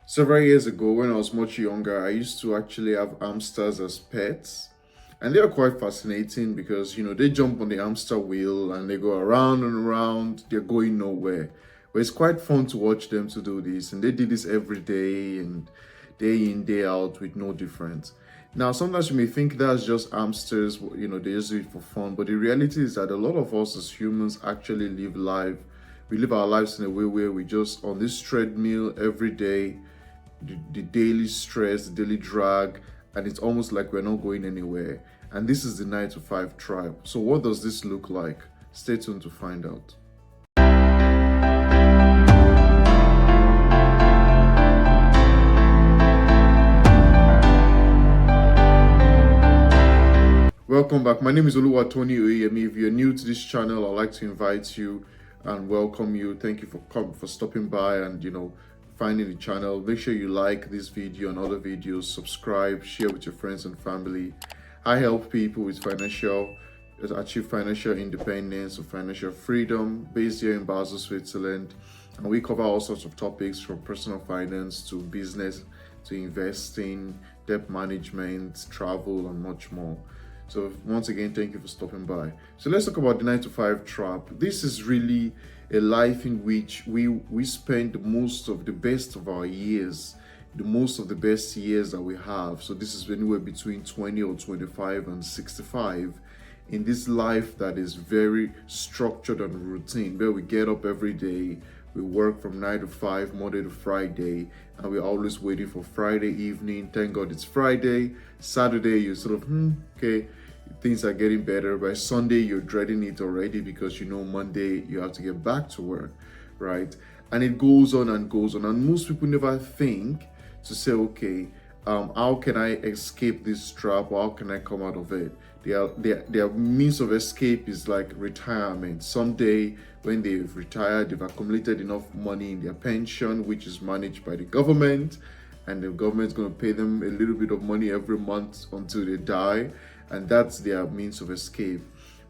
Several years ago, when I was much younger, I used to actually have hamsters as pets. And they are quite fascinating because, they jump on the hamster wheel and they go around and around. They're going nowhere. But it's quite fun to watch them to do this. And they did this every day and day in, day out with no difference. Now, sometimes you may think that's just hamsters, they just do it for fun. But the reality is that a lot of us as humans actually live life. We live our lives in a way where we just on this treadmill every day, the daily stress, the daily drag, and it's almost like we're not going anywhere. And this is the 9 to 5 tribe. So, what does this look like? Stay tuned to find out. Welcome back. My name is Oluwatoni Oyemi. If you're new to this channel, I'd like to invite you and welcome you. Thank you for stopping by and finding the channel. Make sure you like this video and other videos, subscribe, share with your friends and family. I help people with achieve financial independence or financial freedom based here in Basel, Switzerland. And we cover all sorts of topics from personal finance to business to investing, debt management, travel, and much more. So once again, thank you for stopping by. So let's talk about the 9 to 5 trap. This is really a life in which we spend most of the best of our years, the most of the best years that we have. So this is anywhere between 20 or 25 and 65 in this life that is very structured and routine, where we get up every day, we work from 9 to 5, Monday to Friday, and we're always waiting for Friday evening. Thank God it's Friday. Saturday, you're sort of, okay, things are getting better. By Sunday, you're dreading it already because Monday you have to get back to work, right? And it goes on and goes on. And most people never think to say, okay, how can I escape this trap, or how can I come out of it? Their means of escape is like retirement. Someday, when they've retired, they've accumulated enough money in their pension, which is managed by the government, and the government's going to pay them a little bit of money every month until they die, and that's their means of escape.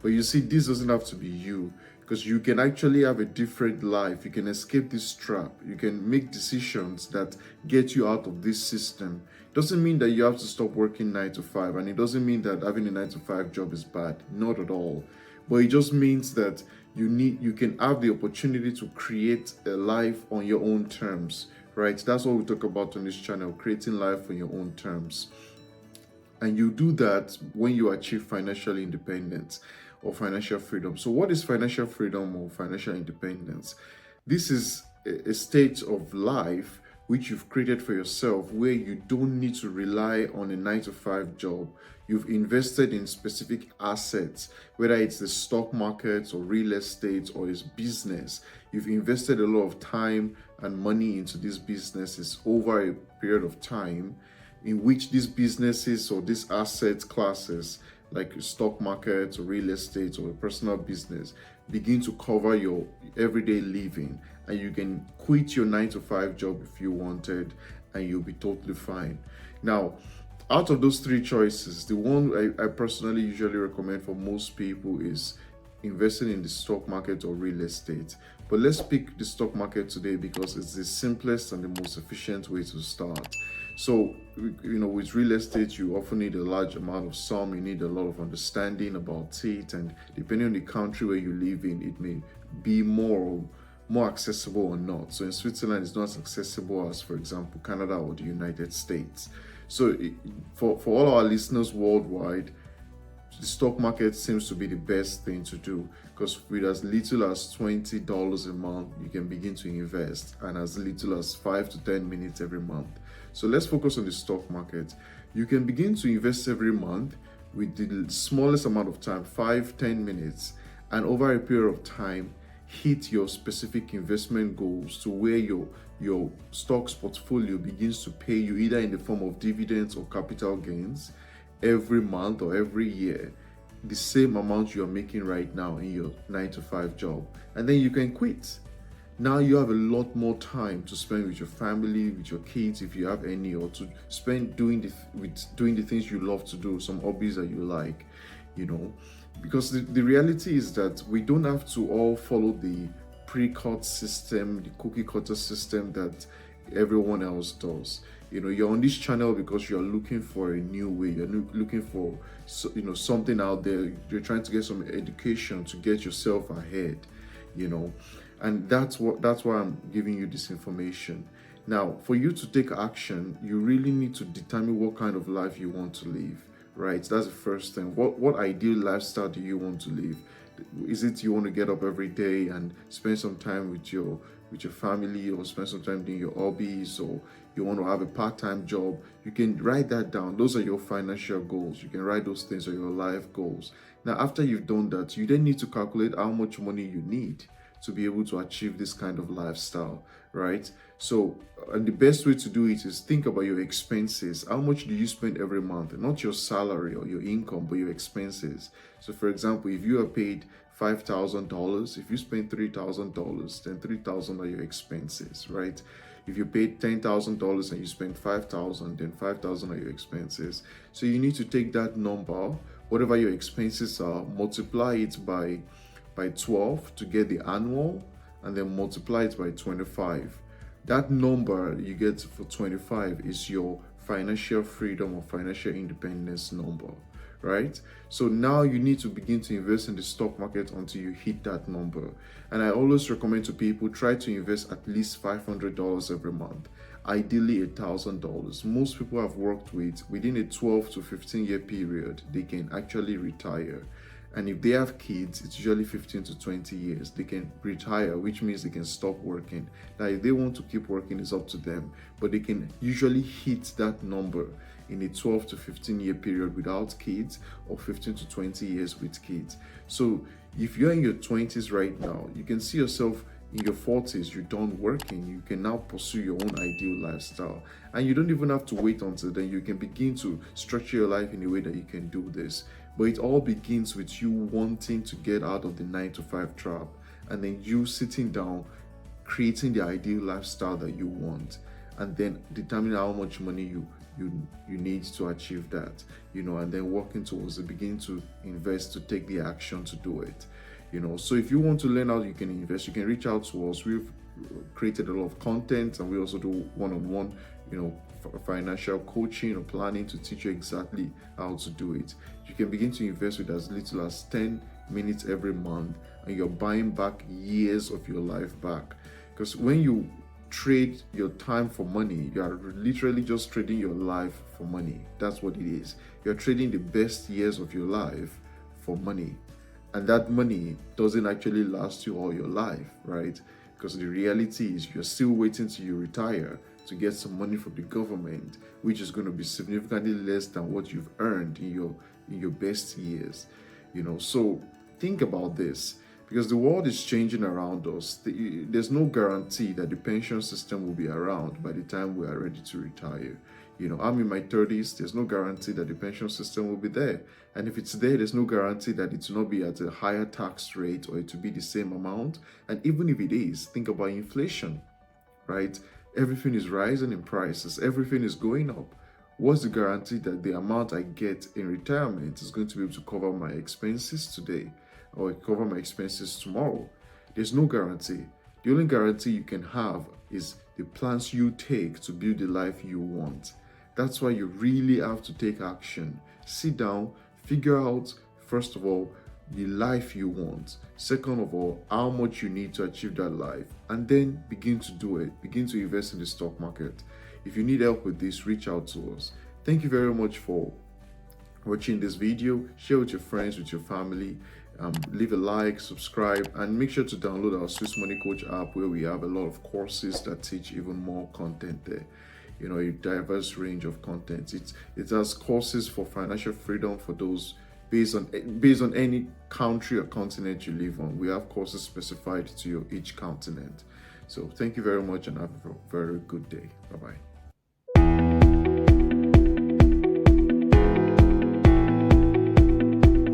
But you see, this doesn't have to be you, because you can actually have a different life. You can escape this trap. You can make decisions that get you out of this system. Doesn't mean that you have to stop working 9 to 5, and it doesn't mean that having a 9 to 5 job is bad. Not at all. But it just means that you can have the opportunity to create a life on your own terms, right? That's what we talk about on this channel, creating life on your own terms. And you do that when you achieve financial independence or financial freedom. So what is financial freedom or financial independence? This is a state of life which you've created for yourself, where you don't need to rely on a 9 to 5 job. You've invested in specific assets, whether it's the stock market or real estate or it's business. You've invested a lot of time and money into these businesses over a period of time, in which these businesses or these asset classes, like stock market or real estate or a personal business, begin to cover your everyday living, and you can quit your 9 to 5 job if you wanted, and you'll be totally fine. Now, out of those three choices, the one I personally usually recommend for most people is investing in the stock market or real estate. But let's pick the stock market today because it's the simplest and the most efficient way to start. So, with real estate, you often need a large amount of sum. You need a lot of understanding about it, and depending on the country where you live in, it may be more accessible or not. So in Switzerland, it's not as accessible as, for example, Canada or the United States. So for all our listeners worldwide, the stock market seems to be the best thing to do, because with as little as $20 a month, you can begin to invest, and as little as 5 to 10 minutes every month. So let's focus on the stock market. You can begin to invest every month with the smallest amount of time, 5-10 minutes, and over a period of time, hit your specific investment goals to where your stocks portfolio begins to pay you either in the form of dividends or capital gains every month or every year, the same amount you're making right now in your 9 to 5 job. And then you can quit. Now you have a lot more time to spend with your family, with your kids if you have any, or to spend doing the things you love to do, some hobbies that you like, because the reality is that we don't have to all follow the pre-cut system, the cookie cutter system that everyone else does. You're on this channel because you're looking for a new way. You're looking for something out there. You're trying to get some education to get yourself ahead. And that's why I'm giving you this information. Now, for you to take action, you really need to determine what kind of life you want to live, right? That's the first thing. What ideal lifestyle do you want to live? Is it you want to get up every day and spend some time with your family, or spend some time doing your hobbies, or you want to have a part-time job? You can write that down. Those are your financial goals. You can write those things are your life goals. Now, after you've done that, you then need to calculate how much money you need to be able to achieve this kind of lifestyle, right? So, and the best way to do it is think about your expenses. How much do you spend every month? Not your salary or your income, but your expenses. So, for example, if you are paid $5,000, if you spend $3,000, then $3,000 are your expenses, right? If you paid $10,000 and you spend $5,000, then $5,000 are your expenses. So you need to take that number, whatever your expenses are, multiply it by 12 to get the annual, and then multiply it by 25. That number you get for 25 is your financial freedom or financial independence number, right? So now you need to begin to invest in the stock market until you hit that number. And I always recommend to people, try to invest at least $500 every month, ideally $1,000. Most people I've worked with, within a 12 to 15 year period, they can actually retire. And if they have kids, it's usually 15 to 20 years. They can retire, which means they can stop working. Now, if they want to keep working, it's up to them. But they can usually hit that number in a 12 to 15 year period without kids, or 15 to 20 years with kids. So if you're in your 20s right now, you can see yourself in your 40s, you're done working, you can now pursue your own ideal lifestyle. And you don't even have to wait until then. You can begin to structure your life in a way that you can do this. But it all begins with you wanting to get out of the 9-to-5 trap, and then you sitting down, creating the ideal lifestyle that you want, and then determining how much money you need to achieve that, and then working towards it, begin to invest, to take the action to do it. So if you want to learn how you can invest, you can reach out to us. We've created a lot of content, and we also do one-on-one, financial coaching or planning to teach you exactly how to do it. You can begin to invest with as little as 10 minutes every month, and you're buying back years of your life back. Because when you trade your time for money, you are literally just trading your life for money. That's what it is. You're trading the best years of your life for money. And that money doesn't actually last you all your life, right? Because the reality is you're still waiting till you retire to get some money from the government, which is going to be significantly less than what you've earned in your best years. So think about this, because the world is changing around us. There's no guarantee that the pension system will be around by the time we are ready to retire. I'm in my 30s, there's no guarantee that the pension system will be there. And if it's there, there's no guarantee that it will not be at a higher tax rate, or it will be the same amount. And even if it is, think about inflation, right? Everything is rising in prices, everything is going up. What's the guarantee that the amount I get in retirement is going to be able to cover my expenses today, or cover my expenses tomorrow? There's no guarantee. The only guarantee you can have is the plans you take to build the life you want. That's why you really have to take action. Sit down, figure out, first of all, the life you want. Second of all, how much you need to achieve that life, and then begin to do it. Begin to invest in the stock market. If you need help with this, reach out to us. Thank you very much for watching this video. Share with your friends, with your family. Leave a like, subscribe, and make sure to download our Swiss Money Coach app, where we have a lot of courses that teach even more content there. A diverse range of content. It has courses for financial freedom for those based on any country or continent you live on. We have courses specified to each continent. So thank you very much, and have a very good day. Bye-bye.